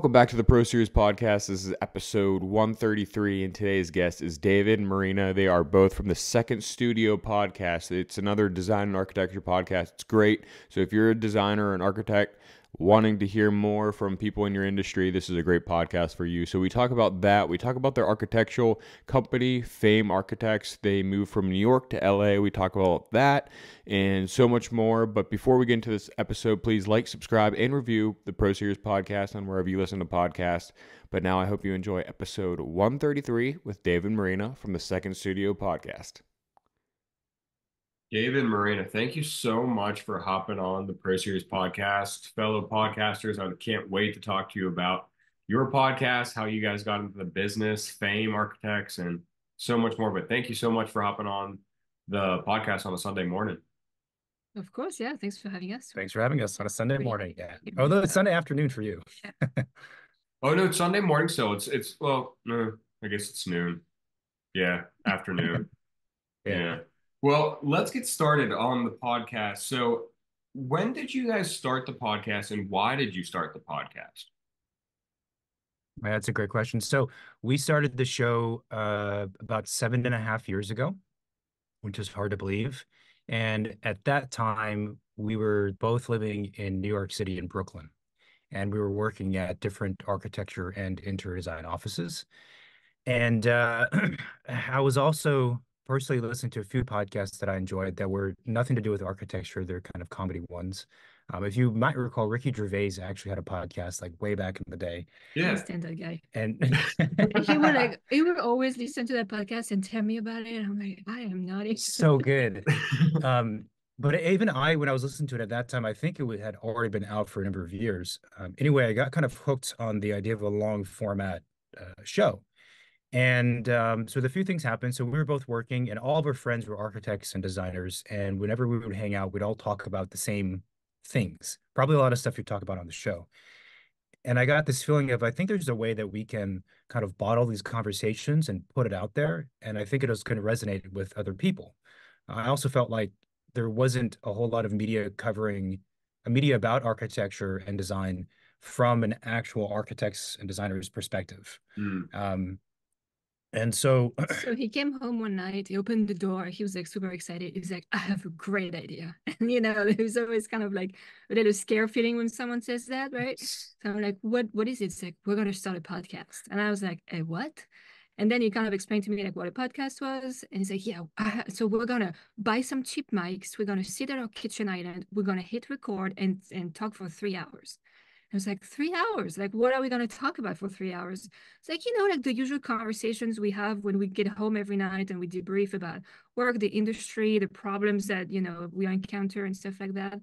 welcome back to the Pro Series Podcast. This is episode 133, and today's guest is David and Marina. They are both from the Second Studio Podcast. It's another design and architecture podcast. It's great. So if you're a designer or an architect wanting to hear more from people in your industry, this is a great podcast for you. So we talk about that. We talk about their architectural company, Fame Architects. They moved from New York to LA. We talk about that and so much more. But before we get into this episode, please like, subscribe, and review the Pro Series Podcast on wherever you listen to podcasts. But now I hope you enjoy episode 133 with David and Marina from the Second Studio Podcast. David, Marina, thank you so much for hopping on the Pro Series Podcast. Fellow podcasters, I can't wait to talk to you about your podcast, how you guys got into the business, Fame Architects, and so much more. But thank you so much for hopping on the podcast on a Sunday morning. Of course, yeah. Thanks for having us. Thanks for having us on a Sunday morning. Yeah. Although it's Sunday afternoon for you. Oh no, it's Sunday morning, so it's well, no, I guess it's noon. Yeah, afternoon. Yeah. Well, let's get started on the podcast. So, when did you guys start the podcast and why did you start the podcast? That's a great question. So we started the show about 7.5 years ago, which is hard to believe. And at that time, we were both living in New York City and Brooklyn, and we were working at different architecture and interior design offices. And I was also personally listening to a few podcasts that I enjoyed that were nothing to do with architecture. They're kind of comedy ones. If you might recall, Ricky Gervais actually had a podcast like way back in the day. I understand that guy. And he would always listen to that podcast and tell me about it. And I'm like, I am not interested. So good. But even when I was listening to it at that time, I think it had already been out for a number of years. Anyway, I got kind of hooked on the idea of a long format show. And so the few things happened. So we were both working, and all of our friends were architects and designers. And whenever we would hang out, we'd all talk about the same things, probably a lot of stuff you talk about on the show. And I got this feeling of, I think there's a way that we can kind of bottle these conversations and put it out there. And I think it was going to resonate with other people. I also felt like there wasn't a whole lot of media covering media about architecture and design from an actual architect's and designer's perspective. And so he came home one night, he opened the door, he was like super excited. He was like, I have a great idea. And there's always kind of like a little scare feeling when someone says that, right? So I'm like, what is it? It's like, we're going to start a podcast. And I was like, what? And then he kind of explained to me like what a podcast was. And he's like, yeah, so we're going to buy some cheap mics. We're going to sit at our kitchen island. We're going to hit record and talk for 3 hours. I was like, 3 hours? Like, what are we going to talk about for 3 hours? It's like, like the usual conversations we have when we get home every night and we debrief about work, the industry, the problems that, we encounter and stuff like that.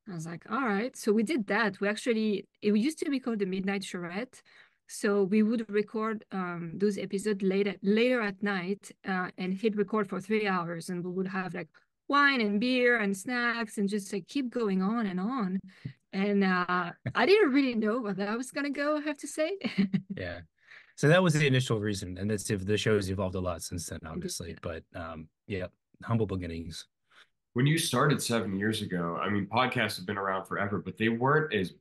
I was like, all right. So we did that. It used to be called the Midnight Charrette. So we would record those episodes later at night and hit record for 3 hours. And we would have like wine and beer and snacks and just like keep going on and on. And I didn't really know where that was going to go, I have to say. Yeah. So that was the initial reason. And the show has evolved a lot since then, obviously. But yeah, humble beginnings. When you started 7 years ago, I mean, podcasts have been around forever, but they weren't as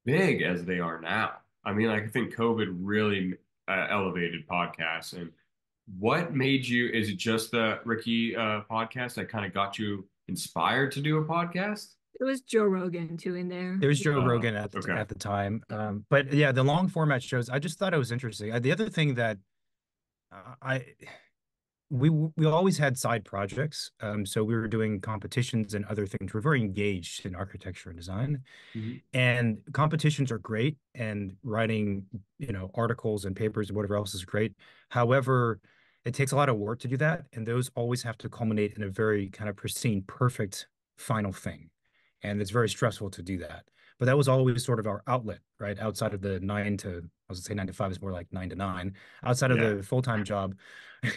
big as they are now. I mean, like, I think COVID really elevated podcasts. And what made you, is it just the Ricky podcast that kind of got you inspired to do a podcast? It was Joe Rogan too in there. There was Joe Rogan at the time. But yeah, the long format shows, I just thought it was interesting. The other thing that we always had side projects. So we were doing competitions and other things. We're very engaged in architecture and design. Mm-hmm. And competitions are great, and writing, articles and papers and whatever else is great. However, it takes a lot of work to do that. And those always have to culminate in a very kind of pristine, perfect final thing. And it's very stressful to do that. But that was always sort of our outlet, right? Outside of the 9 to, I was gonna say 9 to 5 is more like 9 to 9. Outside of the full-time job,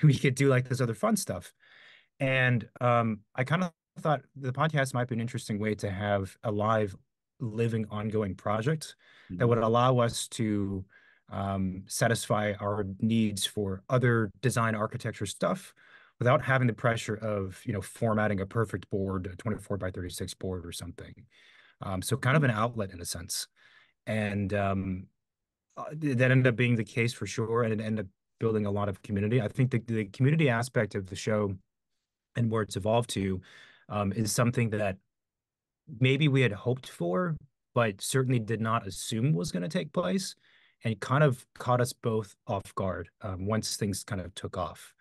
we could do like this other fun stuff. And I kind of thought the podcast might be an interesting way to have a live, living, ongoing project that would allow us to satisfy our needs for other design architecture stuff without having the pressure of, formatting a perfect board, a 24 by 36 board or something. So kind of an outlet in a sense. And that ended up being the case for sure, and it ended up building a lot of community. I think the community aspect of the show and where it's evolved to is something that maybe we had hoped for, but certainly did not assume was going to take place, and kind of caught us both off guard once things kind of took off.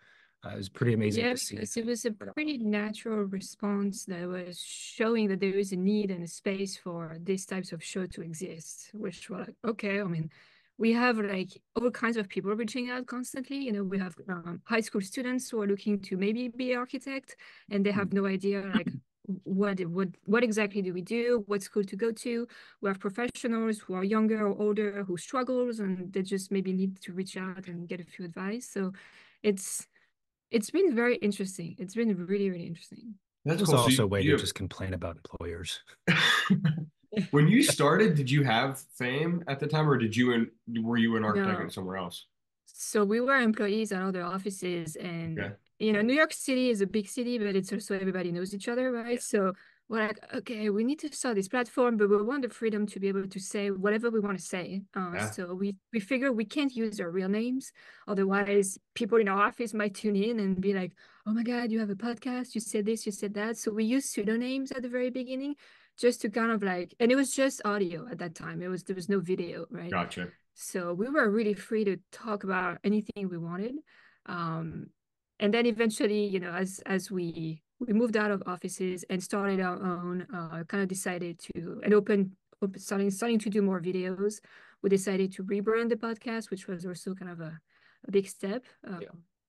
It was pretty amazing Yeah, to see. because it was a pretty natural response that was showing that there is a need and a space for these types of show to exist, which were like, okay, I mean, we have like all kinds of people reaching out constantly. You know, we have high school students who are looking to maybe be architect, and they have no idea like what exactly do we do, what school to go to. We have professionals who are younger or older who struggles, and they just maybe need to reach out and get a few advice. So it's been very interesting. It's been really, really interesting. It That's was cool. So also a way to you just complain about employers. when you started, did you have fame at the time, or were you an architect No. somewhere else? So we were employees at other offices, and Okay. New York City is a big city, but it's also everybody knows each other, right? So we're like, okay, we need to start this platform, but we want the freedom to be able to say whatever we want to say. Yeah. So we figure we can't use our real names, otherwise people in our office might tune in and be like, oh my God, you have a podcast, you said this, you said that. So we used pseudonyms at the very beginning, just to kind of like, and it was just audio at that time. There was no video, right? Gotcha. So we were really free to talk about anything we wanted. And then eventually, as we moved out of offices and started our own, kind of decided to and starting to do more videos. We decided to rebrand the podcast, which was also kind of a big step. Yeah.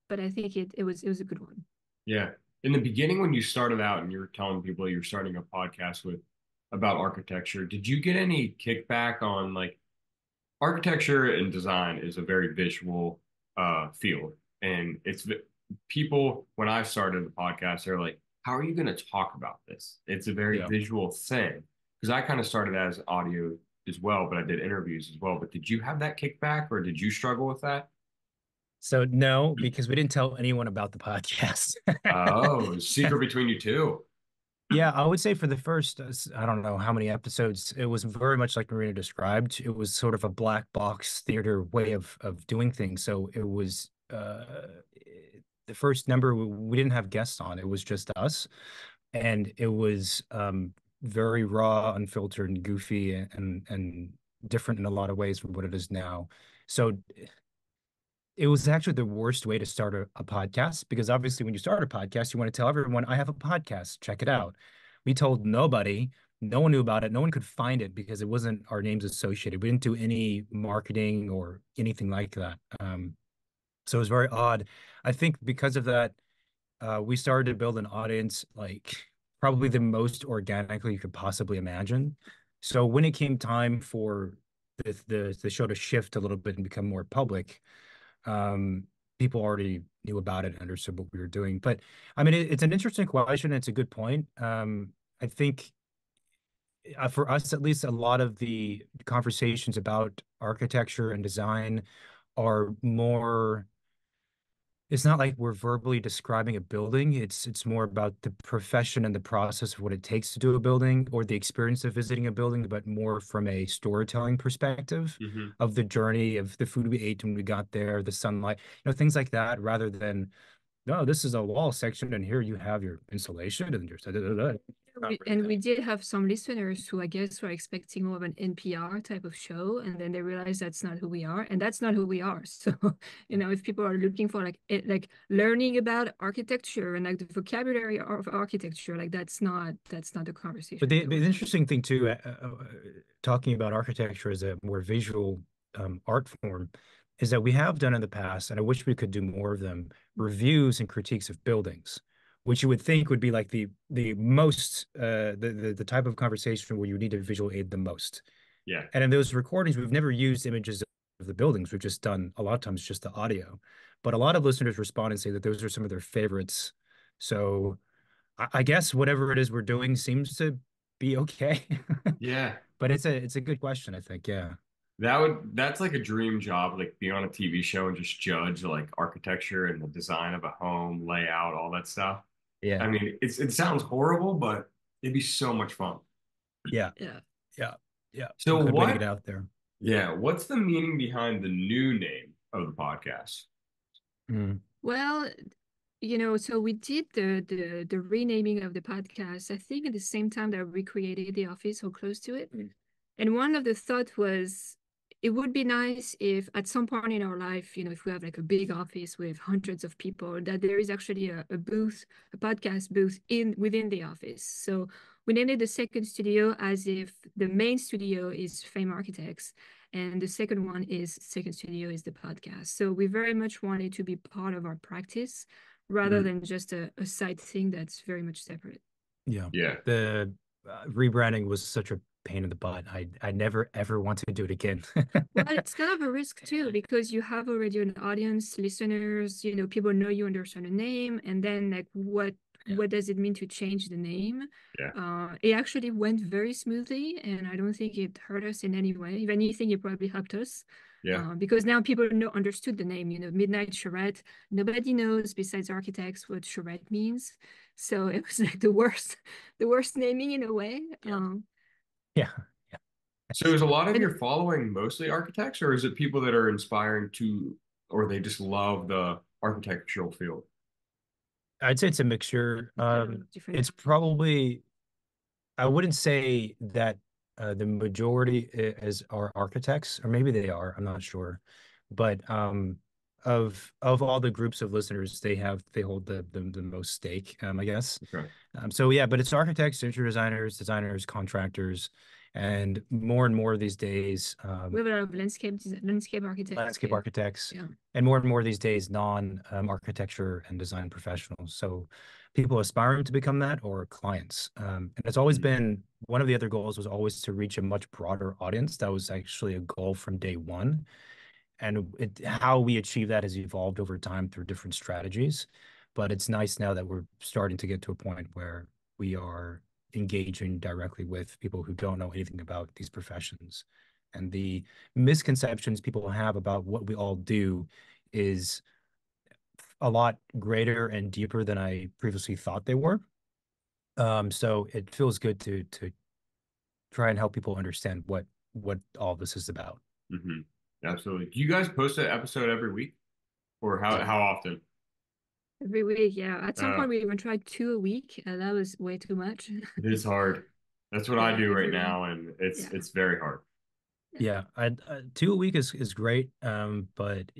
But I think it was a good one. Yeah. In the beginning, when you started out and you were telling people you're starting a podcast about architecture, did you get any kickback on like architecture and design is a very visual field, and people when I started the podcast, they're like, "How are you going to talk about this?" It's a very Yeah. visual thing because I kind of started as audio as well, but I did interviews as well. But did you have that kickback, or did you struggle with that? So no, because we didn't tell anyone about the podcast. Oh, secret between you two. Yeah, I would say for the first, I don't know how many episodes, it was very much like Marina described. It was sort of a black box theater way of doing things. So it was the first number we didn't have guests on. It was just us, and it was very raw, unfiltered, and goofy, and different in a lot of ways from what it is now. So it was actually the worst way to start a podcast, because obviously when you start a podcast, you want to tell everyone, I have a podcast, check it out. We told nobody, no one knew about it, no one could find it because it wasn't our names associated. We didn't do any marketing or anything like that. So it was very odd. I think because of that, we started to build an audience like probably the most organically you could possibly imagine. So when it came time for the show to shift a little bit and become more public, people already knew about it and understood what we were doing. But I mean, it's an interesting question. It's a good point. I think for us, at least, a lot of the conversations about architecture and design are more, it's not like we're verbally describing a building. It's more about the profession and the process of what it takes to do a building, or the experience of visiting a building, but more from a storytelling perspective Hmm. of the journey, of the food we ate when we got there, the sunlight, things like that, rather than, no, this is a wall section and here you have your insulation and your da, da, da, da. Not really And that. we did have some listeners who I guess were expecting more of an NPR type of show, and then they realized that's not who we are, and that's not who we are. So, if people are looking for like learning about architecture and like the vocabulary of architecture, like that's not the conversation But that the we're having. interesting thing too, talking about architecture as a more visual art form, is that we have done in the past, and I wish we could do more of them, reviews and critiques of buildings, which you would think would be like the most the type of conversation where you need a visual aid the most. Yeah. And in those recordings, we've never used images of the buildings. We've just done a lot of times just the audio. But a lot of listeners respond and say that those are some of their favorites. So I guess whatever it is we're doing seems to be okay. Yeah. But it's a good question, I think. Yeah. That's like a dream job, like be on a TV show and just judge like architecture and the design of a home, layout, all that stuff. I Yeah. mean, it sounds horrible, but it'd be so much fun. Yeah. Yeah. Yeah. Yeah, So good way to get what, out there. yeah, what's the meaning behind the new name of the podcast? Mm. Well, so we did the renaming of the podcast, I think at the same time that we created The Office or close to it. And one of the thought was it would be nice if at some point in our life, if we have like a big office with hundreds of people, that there is actually a booth, a podcast booth within the office. So we named it the second studio as if the main studio is Fame Architects and the second one is second studio is the podcast. So we very much wanted to be part of our practice rather than just a side thing that's very much separate. Yeah. Yeah. The rebranding was such a pain in the butt. I never ever want to do it again. Well, it's kind of a risk too, because you have already an audience, listeners, people know you under a certain name, and then like what does it mean to change the name? Yeah. It actually went very smoothly, and I don't think it hurt us in any way. If anything, it probably helped us. Yeah. Because now people understood the name, Midnight Charrette. Nobody knows besides architects what charrette means. So it was like the worst naming in a way. Yeah. Yeah. So is a lot of And your following mostly architects, or is it people that are inspiring to, or they just love the architectural field? I'd say it's a mixture. different. It's probably, I wouldn't say that the majority are architects, or maybe they are. I'm not sure, but of all the groups of listeners, they hold the most stake, I guess. Okay. So yeah, but it's architects, interior designers, contractors, and more these days, We have a lot of landscape architects. architects, Yeah. and more these days, architecture and design professionals. So people aspiring to become that or clients. And it's always been one of the other goals was always to reach a much broader audience. That was actually a goal from day one. And how we achieve that has evolved over time through different strategies. But it's nice now that we're starting to get to a point where we are engaging directly with people who don't know anything about these professions. And the misconceptions people have about what we all do is a lot greater and deeper than I previously thought they were. So it feels good to try and help people understand what all this is about. Mm-hmm. Absolutely. Do you guys post an episode every week, or how often? Every week, yeah. At some Uh, point, we even tried 2 a week, and that was way too much. it's hard. That's what I Yeah, do right every week. now, and it's Yeah. it's very hard. Yeah, I 2 a week is great. But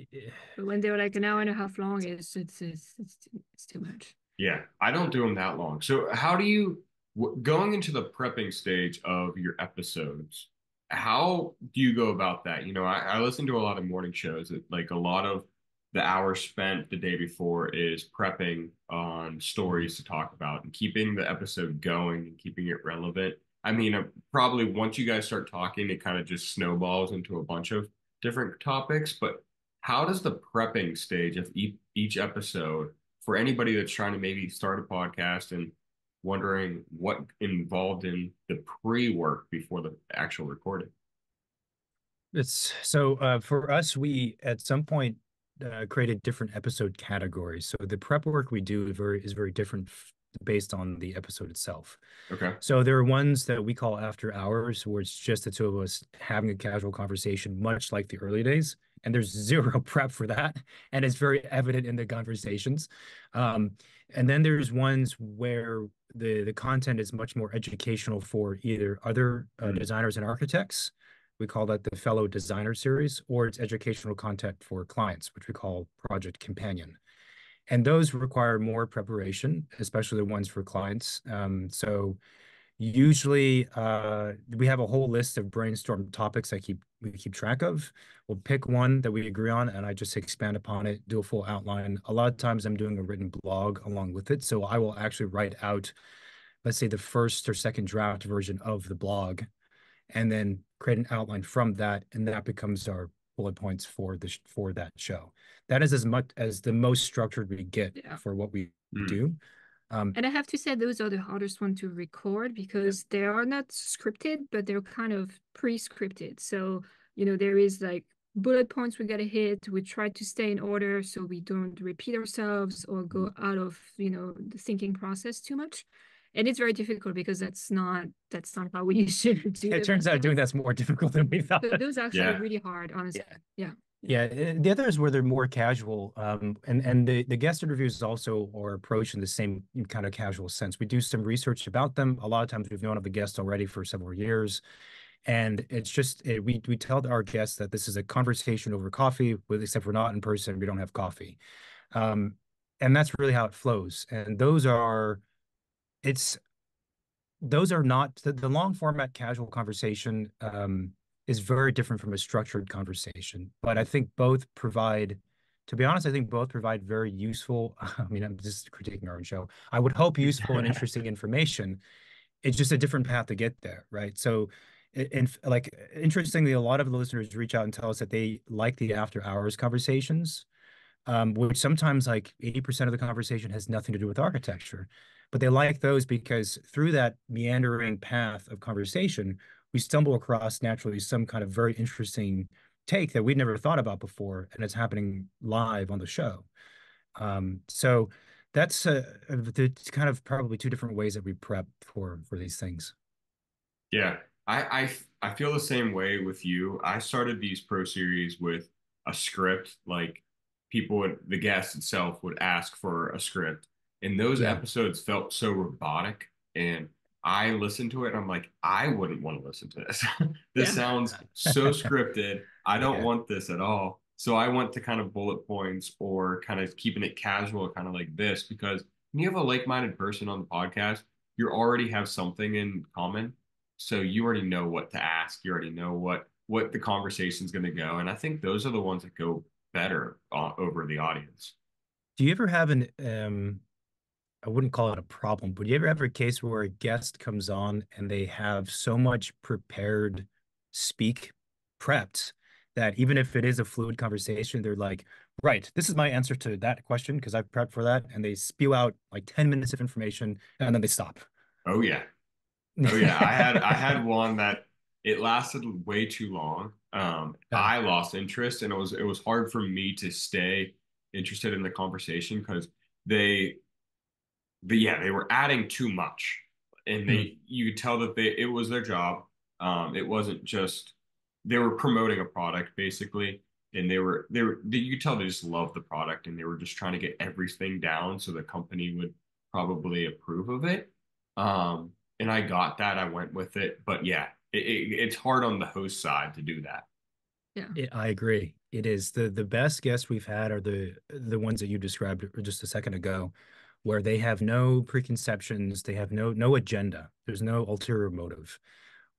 But when they were like an hour and a half long, it's too much. Yeah, I don't do them that long. So how do you, going into the prepping stage of your episodes, how do you go about that? I listen to a lot of morning shows that like a lot of the hours spent the day before is prepping on stories to talk about and keeping the episode going and keeping it relevant. I mean, probably once you guys start talking, it kind of just snowballs into a bunch of different topics. But how does the prepping stage of each episode for anybody that's trying to maybe start a podcast and wondering what involved in the pre-work before the actual recording? it's so for us, we at some point created different episode categories. So the prep work we do is very different based on the episode itself. Okay. So there are ones that we call after hours, where it's just the two of us having a casual conversation, much like the early days. And there's zero prep for that, and it's very evident in the conversations. And then there's ones where the content is much more educational for either other designers and architects. We call that the Fellow Designer Series, or it's educational content for clients, which we call Project Companion. And those require more preparation, especially the ones for clients. So usually we have a whole list of brainstorm topics we keep track of. We'll pick one that we agree on, and I just expand upon it, do a full outline. A lot of times I'm doing a written blog along with it. So I will actually write out, let's say, the first or second draft version of the blog, and then create an outline from that, and that becomes our bullet points for that show. That is as much as the most structured we get for what we do. And I have to say those are the hardest one to record because they are not scripted, but they're kind of pre-scripted. So, there is like bullet points we gotta hit. We try to stay in order so we don't repeat ourselves or go out of, the thinking process too much. And it's very difficult because that's not how we usually do It turns out doing that's more difficult than we thought. So those are actually really hard, honestly. Yeah. The others where they're more casual, and the guest interviews also are approached in the same kind of casual sense. We do some research about them. A lot of times we've known of the guest already for several years, and it's just we tell our guests that this is a conversation over coffee, except we're not in person, we don't have coffee, and that's really how it flows. And those are not the long format casual conversation. Is very different from a structured conversation. But I think both provide, to be honest, I think both provide very useful, I mean, I'm just critiquing our own show. I would hope useful and interesting information. It's just a different path to get there, right? So, like, interestingly, a lot of the listeners reach out and tell us that they like the after hours conversations, which sometimes like 80% of the conversation has nothing to do with architecture. But they like those because through that meandering path of conversation, we stumble across naturally some kind of very interesting take that we'd never thought about before, and it's happening live on the show. So that's it's kind of probably two different ways that we prep for these things. Yeah, I feel the same way with you. I started these pro series with a script, like the guest itself would ask for a script, and those episodes felt so robotic. And I listened to it and I'm like, I wouldn't want to listen to this. This sounds so scripted. I don't want this at all. So I went to kind of bullet points or kind of keeping it casual, kind of like this, because when you have a like-minded person on the podcast, you already have something in common. So you already know what to ask. You already know what the conversation's going to go. And I think those are the ones that go better over the audience. Do you ever have I wouldn't call it a problem, but you ever have a case where a guest comes on and they have so much prepared speak prepped that even if it is a fluid conversation, they're like, right, this is my answer to that question because I've prepped for that. And they spew out like 10 minutes of information and then they stop. Oh yeah. Oh yeah. I had one that it lasted way too long. I lost interest and it was hard for me to stay interested in the conversation because they were adding too much, and you could tell that it was their job. It wasn't just they were promoting a product basically, and you could tell they just loved the product, and they were just trying to get everything down so the company would probably approve of it. And I got that, I went with it, but yeah, it's hard on the host side to do that. Yeah, I agree. It is the best guests we've had are the ones that you described just a second ago, where they have no preconceptions, they have no agenda. There's no ulterior motive.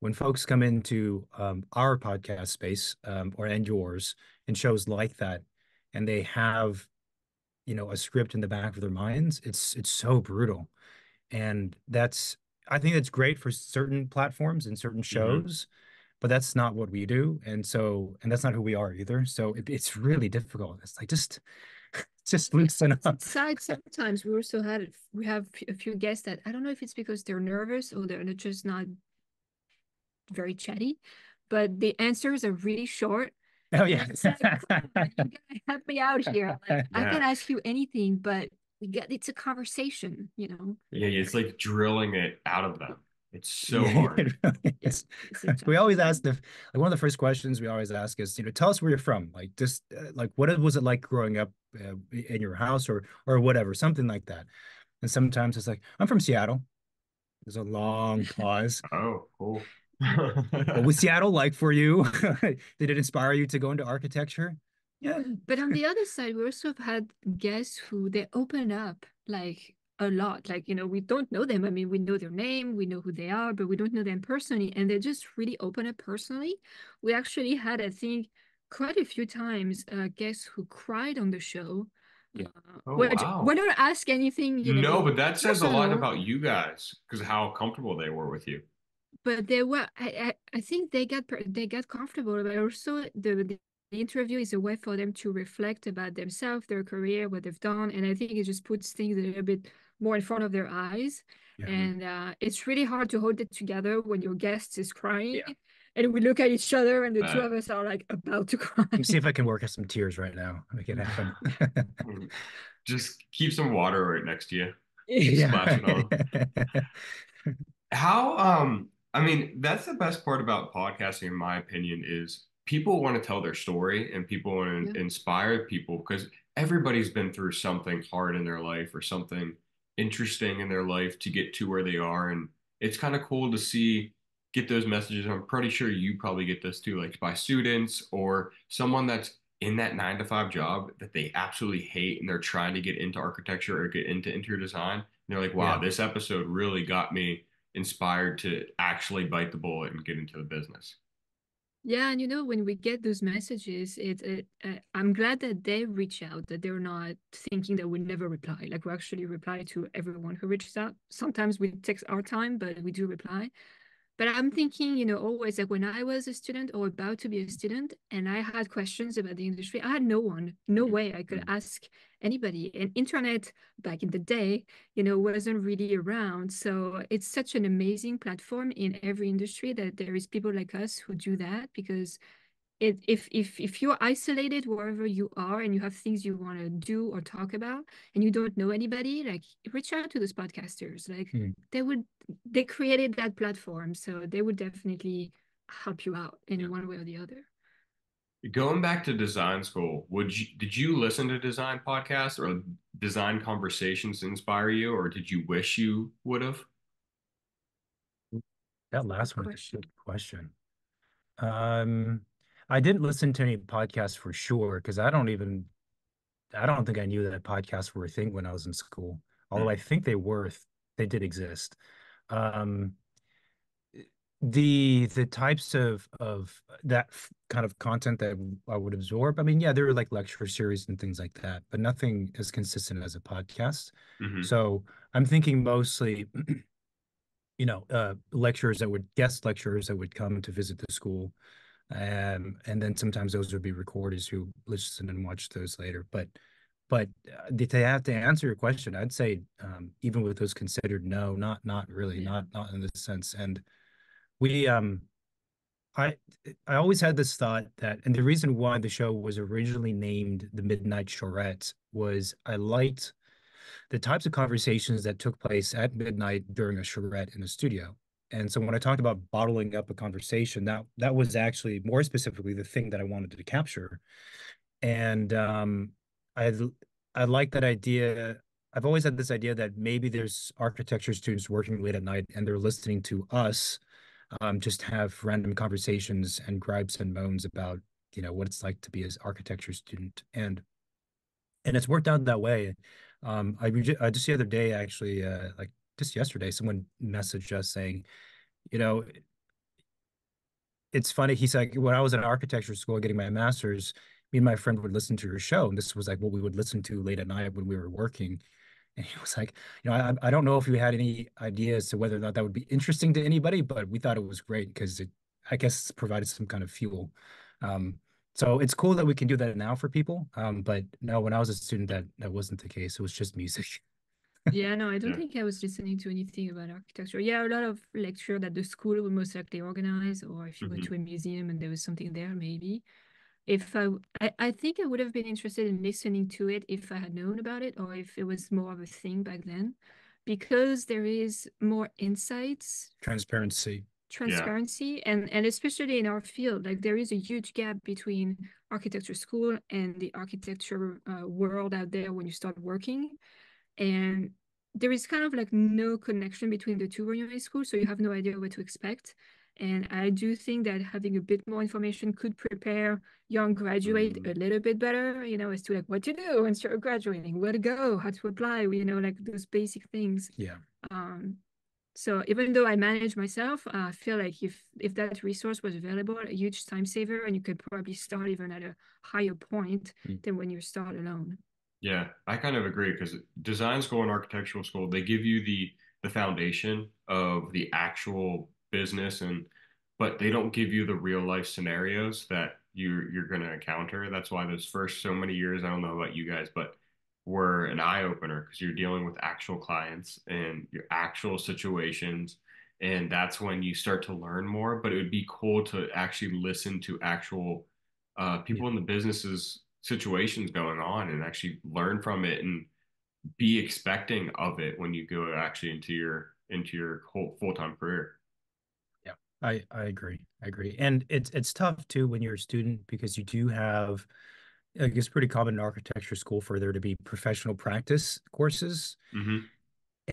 When folks come into our podcast space and yours and shows like that, and they have a script in the back of their minds, it's so brutal, and I think that's great for certain platforms and certain shows. But that's not what we do, and that's not who we are either. So it's really difficult. It's like just loosen up. Sometimes we have a few guests that I don't know if it's because they're nervous or they're just not very chatty, but the answers are really short. Oh yeah, it's like, you gotta help me out here. Like, I can ask you anything, but it's a conversation, Yeah, it's like drilling it out of them. It's so hard. Yes. We always ask one of the first questions we always ask is, tell us where you're from. Like just like what was it like growing up in your house or whatever, something like that. And sometimes it's like, I'm from Seattle. There's a long pause. Oh, cool. What was Seattle like for you? Did it inspire you to go into architecture? Yeah. But on the other side, we also have had guests who they open up like a lot. Like, we don't know them. I mean, we know their name, we know who they are, but we don't know them personally. And they just really open up personally. We actually had, I think, quite a few times guests who cried on the show. Yeah. Wow. We're not ask anything, No, but that says a lot personal. about you guys because how comfortable they were with you. But they were, I think they got comfortable, but also the interview is a way for them to reflect about themselves, their career, what they've done, and I think it just puts things a little bit more in front of their eyes. Yeah. And it's really hard to hold it together when your guest is crying, and we look at each other, and the two of us are like about to cry. Let me see if I can work up some tears right now. Make it happen. Just keep some water right next to you. Splash Yeah. it on. How I mean, that's the best part about podcasting, in my opinion, is people want to tell their story and people want Yeah. to inspire people because everybody's been through something hard in their life or something interesting in their life to get to where they are. And it's kind of cool to see get those messages. I'm pretty sure you probably get this too, like by students or someone that's in that 9 to 5 job that they absolutely hate and they're trying to get into architecture or get into interior design. And they're like, wow, Yeah. this episode really got me inspired to actually bite the bullet and get into the business. Yeah, and when we get those messages, I'm glad that they reach out, that they're not thinking that we never reply. Like we actually reply to everyone who reaches out. Sometimes we take our time, but we do reply. But I'm thinking, always like when I was a student or about to be a student and I had questions about the industry, I had no one, no way I could ask anybody. And internet back in the day, wasn't really around. So it's such an amazing platform in every industry that there is people like us who do that because if you're isolated wherever you are and you have things you want to do or talk about and you don't know anybody, like reach out to those podcasters. Like Mm. they created that platform, so they would definitely help you out in Yeah. one way or the other. Going back to design school, did you listen to design podcasts or design conversations inspire you, or did you wish you would have? That last one is a Question. good question. Um, I didn't listen to any podcasts for sure because I don't think I knew that podcasts were a thing when I was in school. Although I think they did exist. Um, the types of that kind of content that I would absorb. I mean, yeah, there were like lecture series and things like that, but nothing as consistent as a podcast. Hmm. So I'm thinking mostly, lecturers that would guest lecturers that would come to visit the school. And then sometimes those would be recorders who listen and watch those later. But to have to answer your question, I'd say even with those considered, no, not really, Yeah. not in this sense. And we I I always had this thought that, and the reason why the show was originally named The Midnight Charrette was I liked the types of conversations that took place at midnight during a charrette in a studio. And so when I talked about bottling up a conversation, that was actually more specifically the thing that I wanted to capture. And I I like that idea. I've always had this idea that maybe there's architecture students working late at night and they're listening to us just have random conversations and gripes and moans about, what it's like to be an architecture student. And it's worked out that way. Just the other day, actually, like just yesterday, someone messaged us saying, you know, it's funny. He's like, when I was in architecture school getting my master's, me and my friend would listen to your show, and this was like what we would listen to late at night when we were working. And he was like, I don't know if you had any idea as to whether or not that would be interesting to anybody, but we thought it was great because I guess, provided some kind of fuel. Um, so it's cool that we can do that now for people. But no, when I was a student, that wasn't the case. It was just music. Yeah, no, I don't Yeah. think I was listening to anything about architecture. Yeah, a lot of lecture that the school would most likely organize, or if you go Hmm. to a museum and there was something there, maybe. If I think I would have been interested in listening to it if I had known about it, or if it was more of a thing back then, because there is more insights, Transparency. Yeah. transparency, and especially in our field, like there is a huge gap between architecture school and the architecture world out there when you start working. And there is kind of like no connection between the two when you're in school, so you have no idea what to expect. And I do think that having a bit more information could prepare young graduate Mm. a little bit better, as to like what to do once you're graduating, where to go, how to apply, like those basic things. Yeah. Um, so even though I manage myself, I feel like if that resource was available, a huge time saver, and you could probably start even at a higher point Mm. than when you start alone. Yeah, I kind of agree because design school and architectural school, they give you the foundation of the actual business but they don't give you the real life scenarios that you're going to encounter. That's why those first so many years, I don't know about you guys, but were an eye opener because you're dealing with actual clients and your actual situations. And that's when you start to learn more. But it would be cool to actually listen to actual Yeah. people in the businesses situations going on and actually learn from it and be expecting of it when you go actually into your whole full-time career. Yeah, I agree. I agree. And it's tough too when you're a student because you do have, I guess, pretty common in architecture school for there to be professional practice courses. Hmm.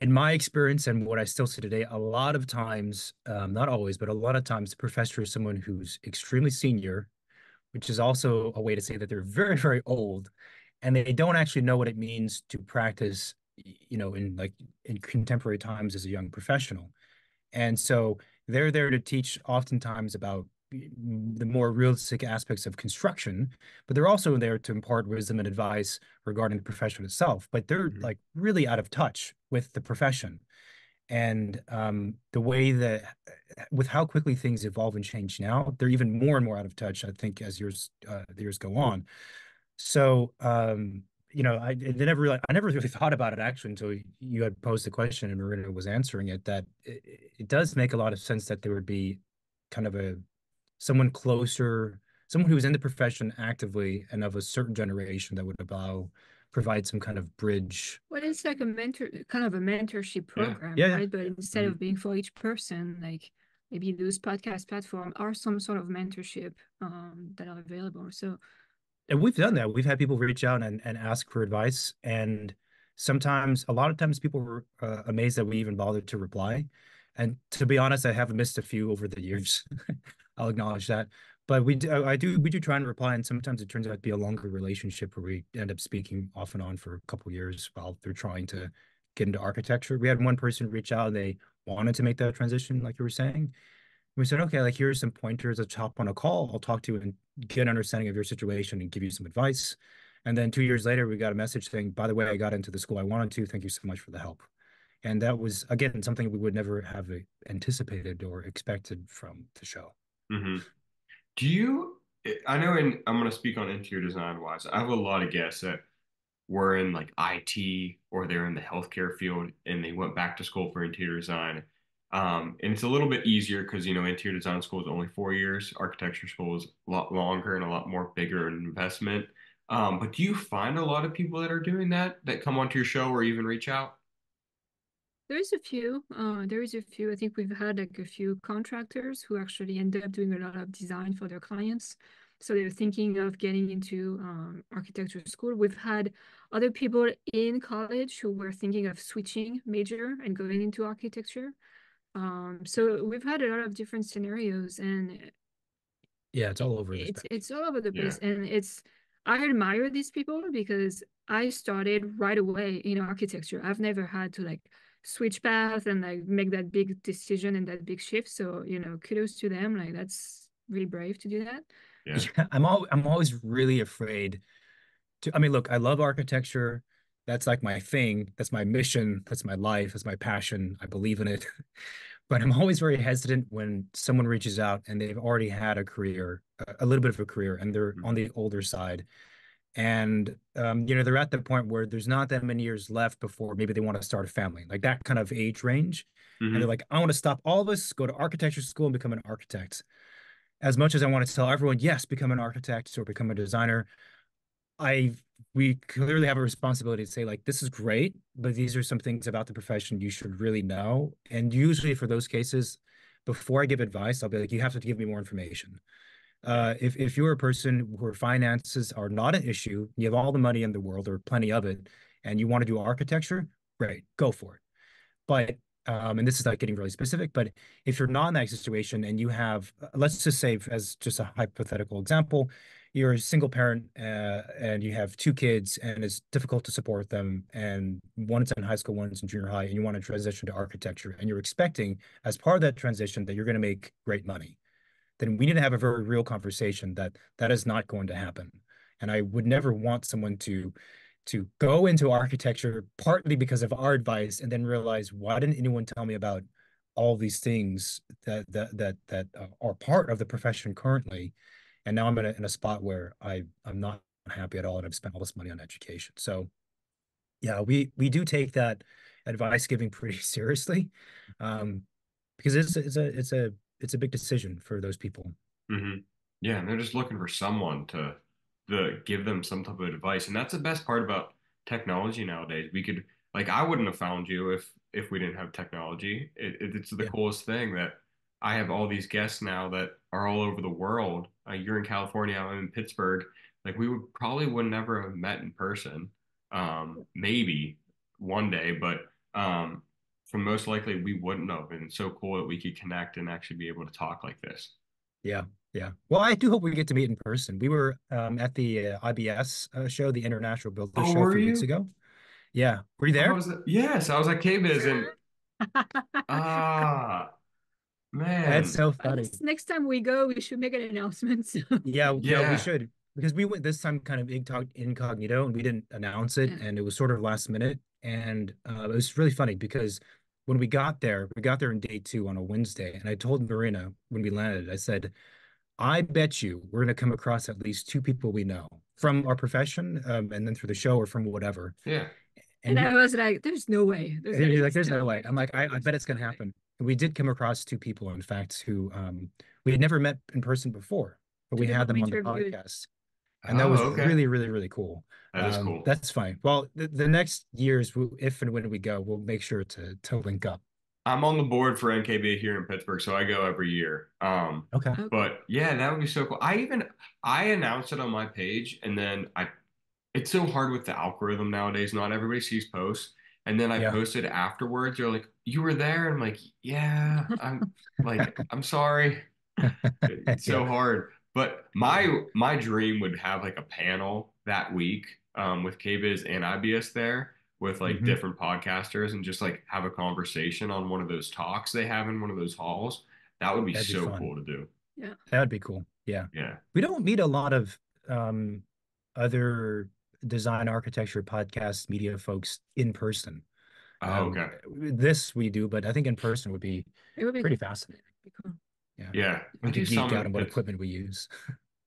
In my experience and what I still see today, a lot of times, not always, but a lot of times, the professor is someone who's extremely senior, which is also a way to say that they're very, very old, and they don't actually know what it means to practice, in like in contemporary times as a young professional. And so they're there to teach oftentimes about the more realistic aspects of construction, but they're also there to impart wisdom and advice regarding the profession itself. But they're Hmm. like really out of touch with the profession. And the way that, with how quickly things evolve and change now, they're even more and more out of touch, I think, as the years go on. So, I never really thought about it actually until you had posed the question and Marina was answering it, that it does make a lot of sense that there would be kind of someone closer, someone who is in the profession actively and of a certain generation that would provide some kind of bridge. Well, it's like a kind of a mentorship Yeah. program, Yeah, yeah. right? But instead Hmm. of being for each person, like maybe those podcast platform are some sort of mentorship that are available. So And we've done that. We've had people reach out and ask for advice. And sometimes, a lot of times, people were amazed that we even bothered to reply. And to be honest, I have missed a few over the years. I'll acknowledge that. But we do try and reply. And sometimes it turns out to be a longer relationship where we end up speaking off and on for a couple of years while they're trying to get into architecture. We had one person reach out and they wanted to make that transition, like you were saying. We said, okay, like here's some pointers. Let's hop on a call. I'll talk to you and get an understanding of your situation and give you some advice. And then 2 years later, we got a message saying, by the way, I got into the school I wanted to. Thank you so much for the help. And that was, again, something we would never have anticipated or expected from the show. Hmm. Do you, I know I'm going to speak on interior design wise. I have a lot of guests that were in like IT or they're in the healthcare field and they went back to school for interior design. And it's a little bit easier because, interior design school is only 4 years. Architecture school is a lot longer and a lot more bigger in investment. But do you find a lot of people that are doing that come onto your show or even reach out? there is a few. There is a few. I think we've had like a few contractors who actually end up doing a lot of design for their clients. So they're thinking of getting into architecture school. We've had other people in college who were thinking of switching major and going into architecture. So we've had a lot of different scenarios, and Yeah, it's all over the it's spectrum. all over the Yeah. place. And I admire these people because I started right away in architecture. I've never had to like switch path and like make that big decision and that big shift. So, kudos to them. Like that's really brave to do that. Yeah. Yeah, I'm always really afraid I mean, look, I love architecture. That's like my thing. That's my mission. That's my life. That's my passion. I believe in it. But I'm always very hesitant when someone reaches out and they've already had a career, a little bit of a career, and they're on the older side. And they're at the point where there's not that many years left before maybe they want to start a family, like that kind of age range. And they're Hmm. like, I want to stop all this, go to architecture school and become an architect. As much as I want to tell everyone, yes, become an architect or become a designer, I we clearly have a responsibility to say like this is great, but these are some things about the profession you should really know. And usually for those cases, before I give advice, I'll be like, you have to give me more information. Yeah. If you're a person where finances are not an issue, you have all the money in the world or plenty of it, and you want to do architecture, great, go for it. But and this is not getting really specific, but if you're not in that situation and you have, let's just say, as just a hypothetical example, you're a single parent and you have two kids and it's difficult to support them, and one's in high school, one's in junior high, and you want to transition to architecture, and you're expecting, as part of that transition, that you're going to make great money, then we need to have a very real conversation that that is not going to happen. And I would never want someone to go into architecture partly because of our advice and then realize, why didn't anyone tell me about all these things that are part of the profession currently? And now I'm in a spot where I'm not happy at all, and I've spent all this money on education. So yeah, we do take that advice giving pretty seriously, um, because it's a big decision for those people. Hmm. Yeah, and they're just looking for someone to give them some type of advice. And that's the best part about technology nowadays. We could like I wouldn't have found you if we didn't have technology. It's the Yeah. coolest thing that I have all these guests now that are all over the world. You're in California, I'm in Pittsburgh. Like we would never have met in person. Maybe one day, but for most likely we wouldn't have. And it's so cool that we could connect and actually be able to talk like this. Yeah. Yeah. Well, I do hope we get to meet in person. We were at the IBS show, the International Builder Oh, Show a were few weeks you? ago. Yeah. Were you I there? was yes, I was at KBiz and ah That's man. so I funny. guess next time we go, we should make an announcement. So. Yeah, no, we Yeah. should because we went this time kind of incognito and we didn't announce it, Yeah. and it was sort of last minute, and it was really funny because when we got there on day two on a Wednesday, and I told Marina when we landed, I said, I bet you we're going to come across at least two people we know from our profession, and then through the show or from whatever, Yeah. And and I was like, there's no way. he's like, There's there's no no way. way. I'm like, I bet it's going to happen. And we did come across two people, in fact, who we had never met in person before, but we had People we them on the interviewed. podcast. And that Oh, was okay. really, really, really cool. That is cool. That's fine. Well, the next years, if and when we go, we'll make sure to link up. I'm on the board for NKB here in Pittsburgh, so I go every year. Okay. Oh, cool. But yeah, that would be so cool. I announced it on my page, and then I it's so hard with the algorithm nowadays. Not everybody sees posts. And then I Yeah. posted afterwards. They're like, "You were there?" And I'm like, "Yeah." I'm sorry. It's Yeah. so hard. But Yeah. my dream would have like a panel that week with KBiz and IBS there with like Hmm. different podcasters and just like have a conversation on one of those talks they have in one of those halls. That would be That'd be so fun. cool to do. Yeah. That would be cool. Yeah. Yeah. We don't meet a lot of um, other design architecture podcast media folks in person. Oh, okay. This we do, but I think in person would be It would be pretty fascinating. cool. Yeah. Yeah. I We do could some geek out in on what Pittsburgh. equipment we use.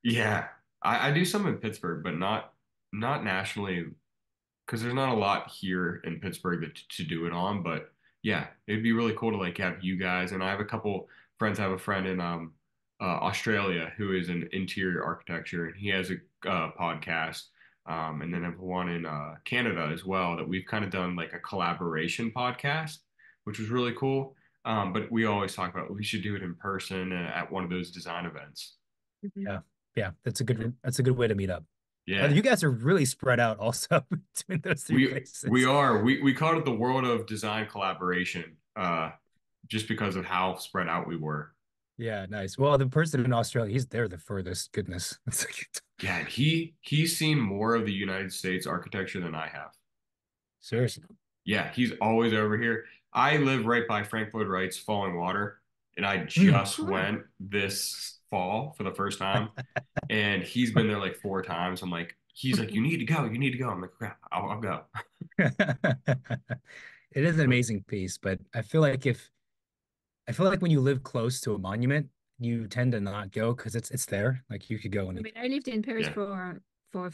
Yeah. I do some in Pittsburgh, but not nationally because there's not a lot here in Pittsburgh to do it on. But yeah, it'd be really cool to like have you guys. And I have a couple friends. I have a friend in Australia who is in interior architecture, and he has a podcast. And then I have one in Canada as well that we've kind of done like a collaboration podcast, which was really cool. But we always talk about we should do it in person at one of those design events. Mhm. Yeah. Yeah. That's a good way to meet up. Yeah. You guys are really spread out also between those three We places. are we called it the world of design collaboration just because of how spread out we were. Yeah, nice. Well, the person in Australia, he's there the furthest. Goodness. It's like, Yeah, and he's seen more of the United States architecture than I have. seriously. Yeah, he's always over here. I live right by Frank Lloyd Wright's Falling Water, and I Mm. just Cool. went this fall for the first time, and he's been there like four times. I'm like, he's like, you need to go, you need to go. I'm like, okay, I'll go. It is an amazing piece, but I feel like when you live close to a monument, you tend to not go because it's there. Like you could go I and mean, I lived in Paris Yeah, for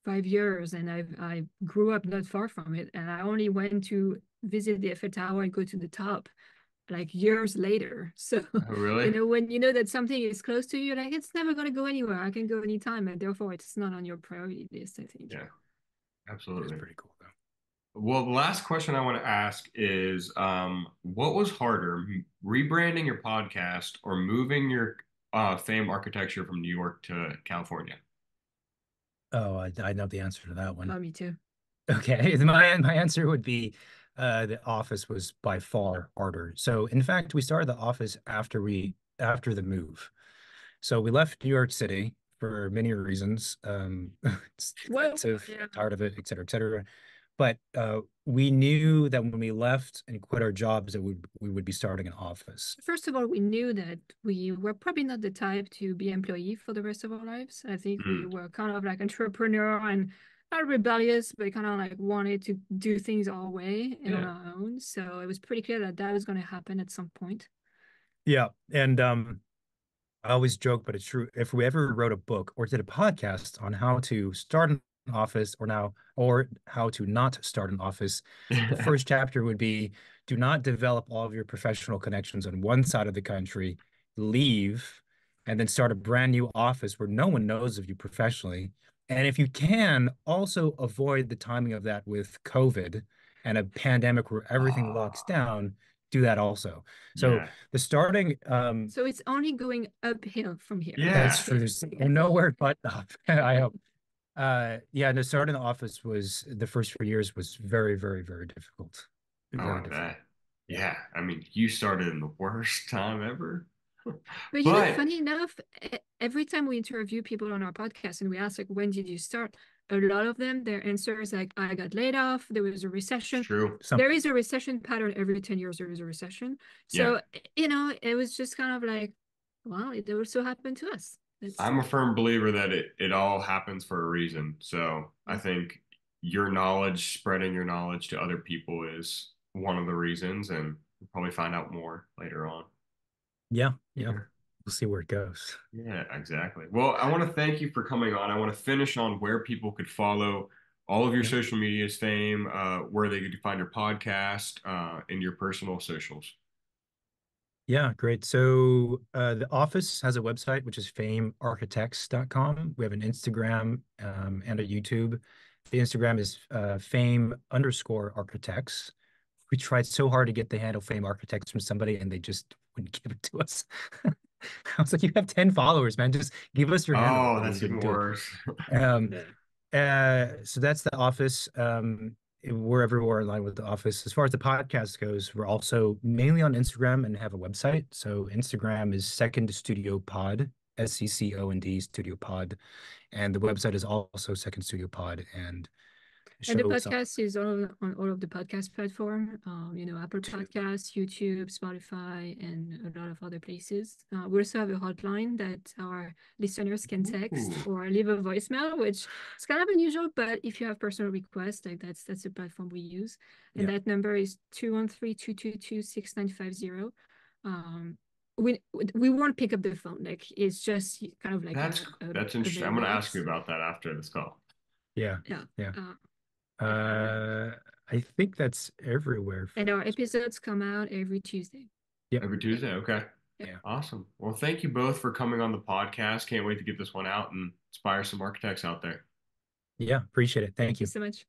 5 years, and I grew up not far from it, and I only went to visit the Eiffel Tower and go to the top like years later. So, oh really? when you know that something is close to you, like it's never gonna go anywhere. I can go anytime, and therefore it's not on your priority list, I think. Yeah, it's absolutely. pretty cool though. Well, the last question I want to ask is, what was harder, rebranding your podcast or moving your fame architecture from New York to California? Oh, I know the answer to that one. Oh, me too. Okay, my answer would be the office was by far harder. So in fact, we started the office after the move. So we left New York City for many reasons. It's Well, expensive, yeah. tired of it, et cetera, et cetera. But we knew that when we left and quit our jobs, that we would be starting an office. First of all, we knew that we were probably not the type to be employee for the rest of our lives. I think we Mm, were kind of like entrepreneur and not rebellious, but kind of like wanted to do things our way and on yeah. our own. So it was pretty clear that that was going to happen at some point. Yeah, and I always joke, but it's true. If we ever wrote a book or did a podcast on how to start an office or how to not start an office, the first chapter would be do not develop all of your professional connections on one side of the country, leave, and then start a brand new office where no one knows of you professionally. And if you can, also avoid the timing of that with COVID and a pandemic where everything locks down, do that also. So Yeah. the starting, So it's only going uphill from here. that's Yeah. true. There's nowhere but up, I hope. Yeah, the start in the office was the first 4 years was very, very, very difficult. Oh, Very I difficult. bet. Yeah. I mean, you started in the worst time ever. But you know, But funny enough, every time we interview people on our podcast and we ask like, when did you start? A lot of them, their answer is like, I got laid off. There was a it's recession. true. There is a recession pattern every 10 years. There is a recession. Yeah. So, you know, it was just kind of like, well, it also happened to us. It's, I'm a firm believer that it all happens for a reason. So I think your knowledge, spreading your knowledge to other people is one of the reasons, and we'll probably find out more later on. Yeah, yeah. Yeah. We'll see where it goes. Yeah, exactly. Well, I want to thank you for coming on. I want to finish on where people could follow all of your Yeah. social medias, Fame, where they could find your podcast, and your personal socials. Yeah, great. So the office has a website, which is famearchitects.com. We have an Instagram and a YouTube. The Instagram is fame_architects. We tried so hard to get the handle Fame Architects from somebody, and they just wouldn't give it to us. I was like, you have 10 followers, man. Just give us your handle. Oh, And they that's even wouldn't do it. worse. Um, so that's the office. We're everywhere in line with the office. As far as the podcast goes, we're also mainly on Instagram and have a website. So Instagram is Second Studio Pod, SCCOND Studio Pod, and the website is also Second Studio Pod, and and the shows. podcast is on all of the podcast platform, you know, Apple Podcasts, YouTube, Spotify, and a lot of other places. We also have a hotline that our listeners can text Ooh. or leave a voicemail, which is kind of unusual, but if you have personal requests, like that's the platform we use. And Yeah. that number is 213-222-6950. We won't pick up the phone. Like it's just kind of like That's a interesting. I'm going to ask you mailbox. about that after this call. Yeah, Yeah. yeah. Yeah. I think that's everywhere. And our episodes come out every Tuesday. Yep. Every Tuesday? Okay. Yeah. Awesome. Well, thank you both for coming on the podcast. Can't wait to get this one out and inspire some architects out there. Yeah, appreciate it. Thank you. So much.